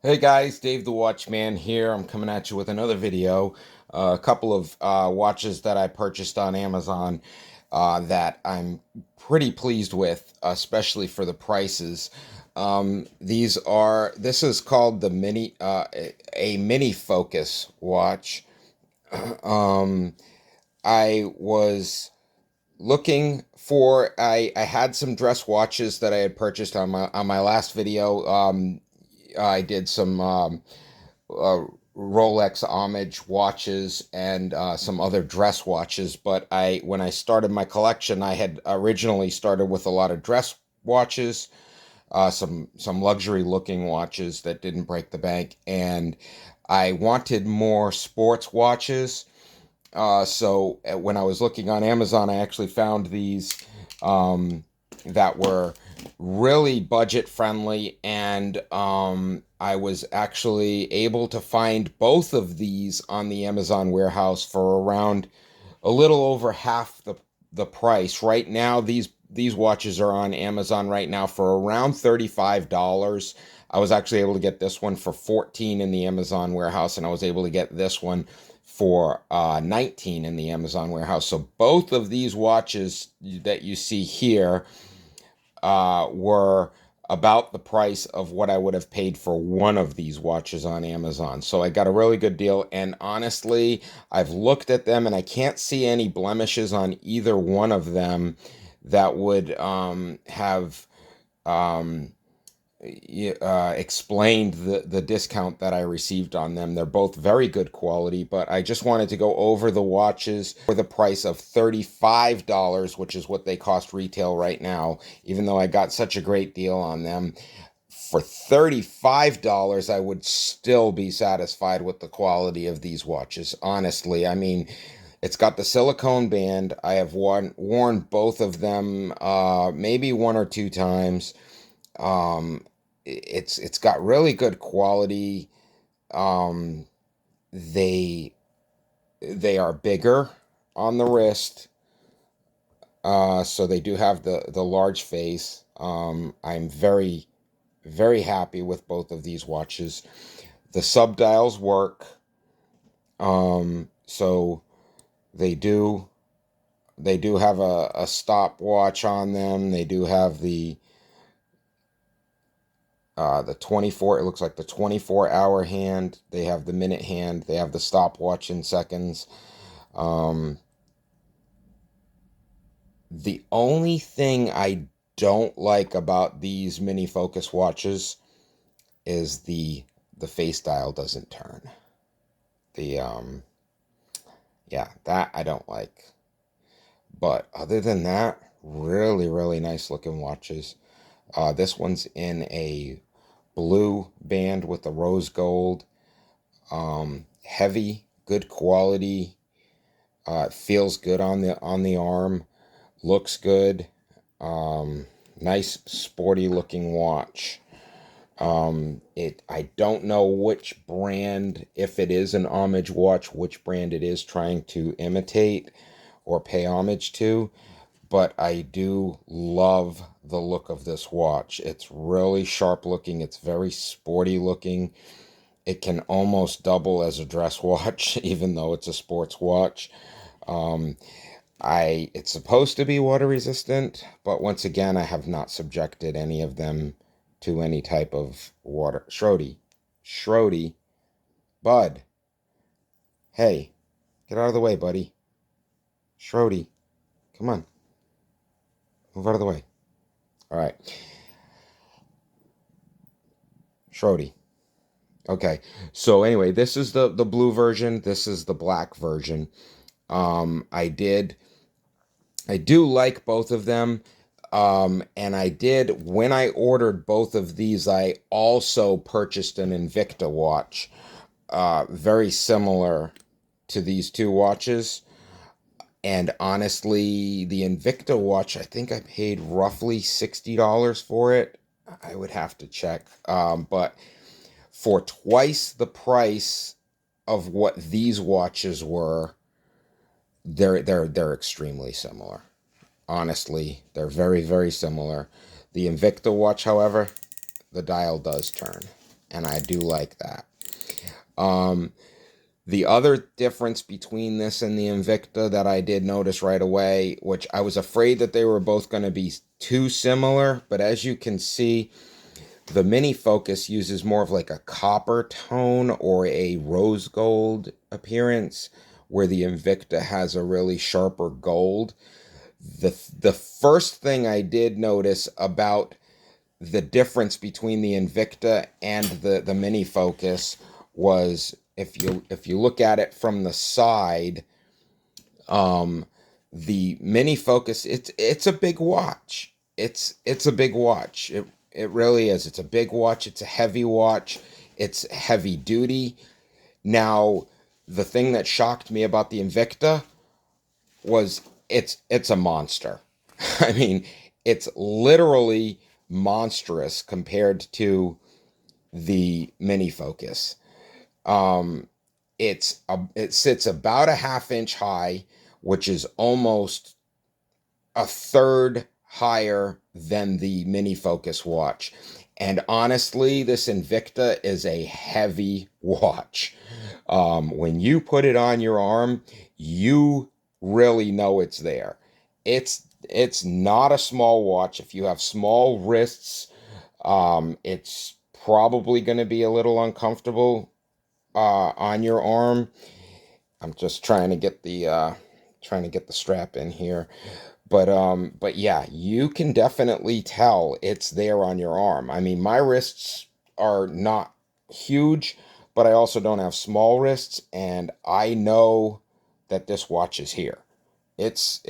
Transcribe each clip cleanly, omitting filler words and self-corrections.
Hey guys, Dave the Watchman here. I'm coming at you with another video. A couple of watches that I purchased on Amazon that I'm pretty pleased with, especially for the prices. This is called the a mini focus watch. Um, I was looking for I had some dress watches that I had purchased on my last video. I did some uh, Rolex homage watches and some other dress watches. But when I started my collection, I had originally started with a lot of dress watches, some luxury looking watches that didn't break the bank, and I wanted more sports watches. So when I was looking on Amazon, I actually found these that were really budget friendly, and I was actually able to find both of these on the Amazon warehouse for around a little over half the price. Right now, these watches are on Amazon right now for around $35. I was actually able to get this one for 14 in the Amazon warehouse, and I was able to get this one for 19 in the Amazon warehouse. So both of these watches that you see here were about the price of what I would have paid for one of these watches on Amazon. So I got a really good deal. And honestly, I've looked at them and I can't see any blemishes on either one of them that would have um, explained the discount that I received on them. They're both very good quality, but I just wanted to go over the watches for the price of $35, which is what they cost retail right now, even though I got such a great deal on them. For $35, I would still be satisfied with the quality of these watches, honestly. I mean, it's got the silicone band. I have worn both of them maybe one or two times. It's got really good quality. Um, they they are bigger on the wrist, so they do have the large face. I'm very happy with both of these watches. The subdials work, so they do they do have a stopwatch on them. They do have the 24, it looks like the 24-hour hand. They have the minute hand. They have the stopwatch in seconds. Um, the only thing I don't like about these mini focus watches is the face dial doesn't turn. The Yeah, that I don't like. But other than that, really nice looking watches. This one's in a blue band with the rose gold. Heavy, good quality. It feels good on the arm. Looks good. Nice sporty looking watch. I don't know which brand, if it is an homage watch, which brand it is trying to imitate or pay homage to, but I do love the look of this watch. It's really sharp looking. It's very sporty looking. It can almost double as a dress watch, even though it's a sports watch. Um, it's supposed to be water resistant, but once again, I have not subjected any of them to any type of water. Shrodey, bud, hey, get out of the way, buddy. Shrodey, come on, move out of the way. All right, Shrodey. Okay, so anyway, this is the blue version. This is the black version. Um, I did I do like both of them. And I did, when I ordered both of these, I also purchased an Invicta watch, very similar to these two watches. And honestly, the Invicta watch, I think I paid roughly $60 for it. I would have to check. But for twice the price of what these watches were, they're extremely similar. Honestly, they're very similar. The Invicta watch, however, the dial does turn. and I do like that. The other difference between this and the Invicta that I did notice right away, which I was afraid that they were both going to be too similar, but as you can see, the Mini Focus uses more of like a copper tone or a rose gold appearance, where the Invicta has a really sharper gold. The first thing I did notice about the difference between the Invicta and the Mini Focus was, if you look at it from the side, the Mini Focus, it's a big watch. It's a big watch. It really is. It's a big watch. It's a heavy watch. It's heavy duty. Now, the thing that shocked me about the Invicta was it's a monster. I mean, it's literally monstrous compared to the Mini Focus. It sits about a half-inch high, which is almost a third higher than the Mini Focus watch. And honestly, this Invicta is a heavy watch. When you put it on your arm, you really know it's there. It's not a small watch. If you have small wrists, it's probably going to be a little uncomfortable on your arm. I'm just trying to get the strap in here. But yeah, you can definitely tell it's there on your arm. I mean, my wrists are not huge, but I also don't have small wrists, and I know that this watch is here. It's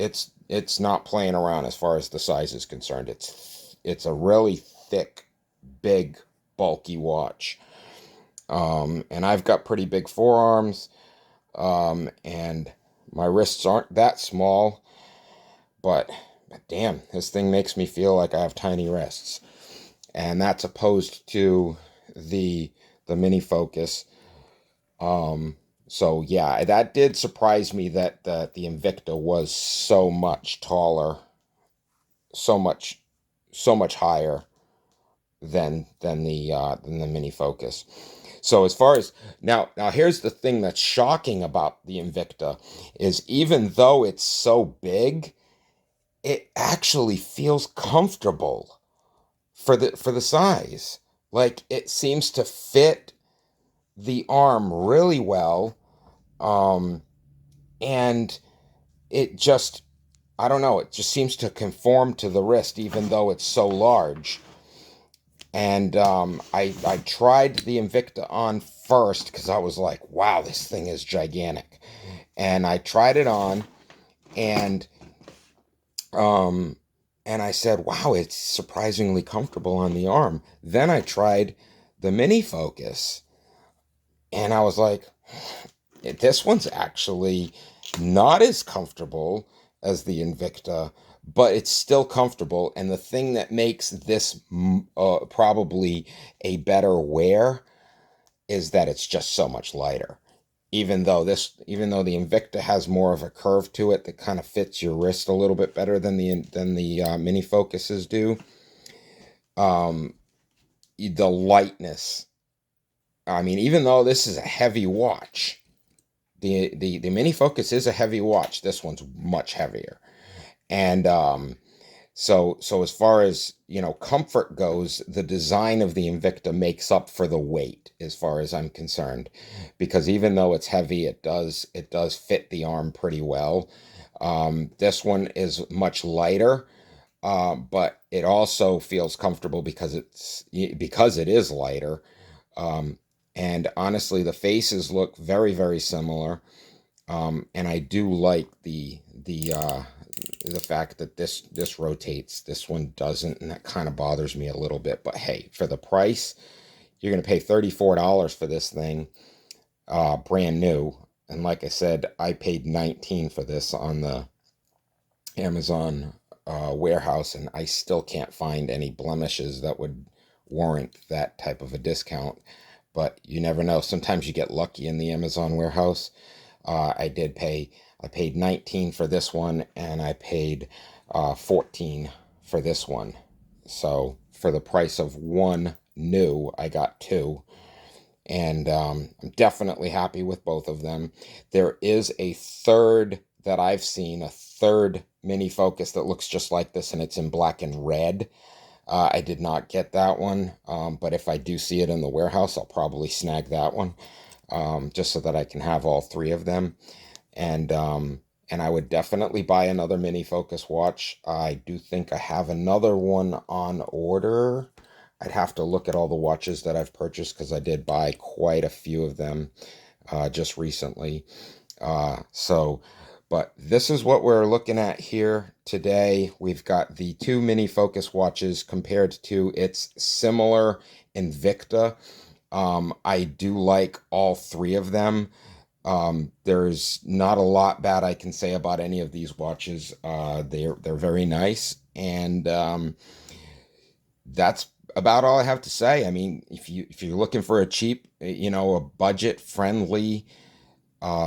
not playing around as far as the size is concerned. It's a really thick, big, bulky watch. And I've got pretty big forearms, and my wrists aren't that small. But damn, this thing makes me feel like I have tiny wrists. And that's opposed to the Mini Focus. So yeah, that did surprise me that the Invicta was so much taller, so much higher than the Mini Focus. So as far as now here's the thing that's shocking about the Invicta is, even though it's so big, it actually feels comfortable for the size. Like, it seems to fit the arm really well. And it just, I don't know, it just seems to conform to the wrist, even though it's so large. And I tried the Invicta on first because I was like, wow, this thing is gigantic. And I tried it on, and and I said, wow, it's surprisingly comfortable on the arm. Then I tried the Mini Focus, and I was like, this one's actually not as comfortable as the Invicta, but it's still comfortable. And the thing that makes this probably a better wear is that it's just so much lighter. Even though the Invicta has more of a curve to it that kind of fits your wrist a little bit better than the Mini Focuses do, the lightness. I mean, even though this is a heavy watch, the Mini Focus is a heavy watch. This one's much heavier, and so as far as, comfort goes, the design of the Invicta makes up for the weight, as far as I'm concerned, because even though it's heavy, it does fit the arm pretty well. This one is much lighter, but it also feels comfortable because it is lighter. And honestly, the faces look very, very similar. And I do like the fact that this rotates. This one doesn't, and that kind of bothers me a little bit. But hey, for the price, you're going to pay $34 for this thing, brand new. And like I said, I paid $19 for this on the Amazon warehouse, and I still can't find any blemishes that would warrant that type of a discount. But you never know. Sometimes you get lucky in the Amazon warehouse. I paid $19 for this one, and I paid $14 for this one. So for the price of one new. I got two, and I'm definitely happy with both of them. There is a third that I've seen, a third mini focus that looks just like this, and it's in black and red. I did not get that one, but if I do see it in the warehouse, I'll probably snag that one, just so that I can have all three of them. And I would definitely buy another mini focus watch. I do think I have another one on order. I'd have to look at all the watches that I've purchased because I did buy quite a few of them just recently. So, but this is what we're looking at here today. We've got the two mini focus watches compared to its similar Invicta. I do like all three of them. There's not a lot bad I can say about any of these watches. They're very nice, and that's about all I have to say. I mean, if you're looking for a cheap, a budget friendly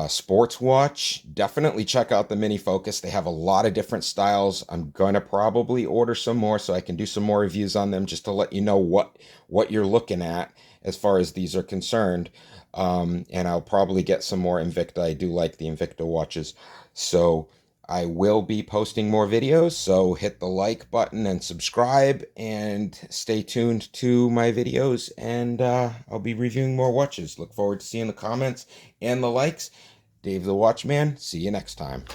sports watch, definitely check out the Mini Focus. They have a lot of different styles. I'm gonna probably order some more so I can do some more reviews on them, just to let you know what you're looking at as far as these are concerned. And I'll probably get some more Invicta. I do like the Invicta watches. So I will be posting more videos, so hit the like button and subscribe, and stay tuned to my videos, and I'll be reviewing more watches. Look forward to seeing the comments and the likes. Dave the Watchman, see you next time.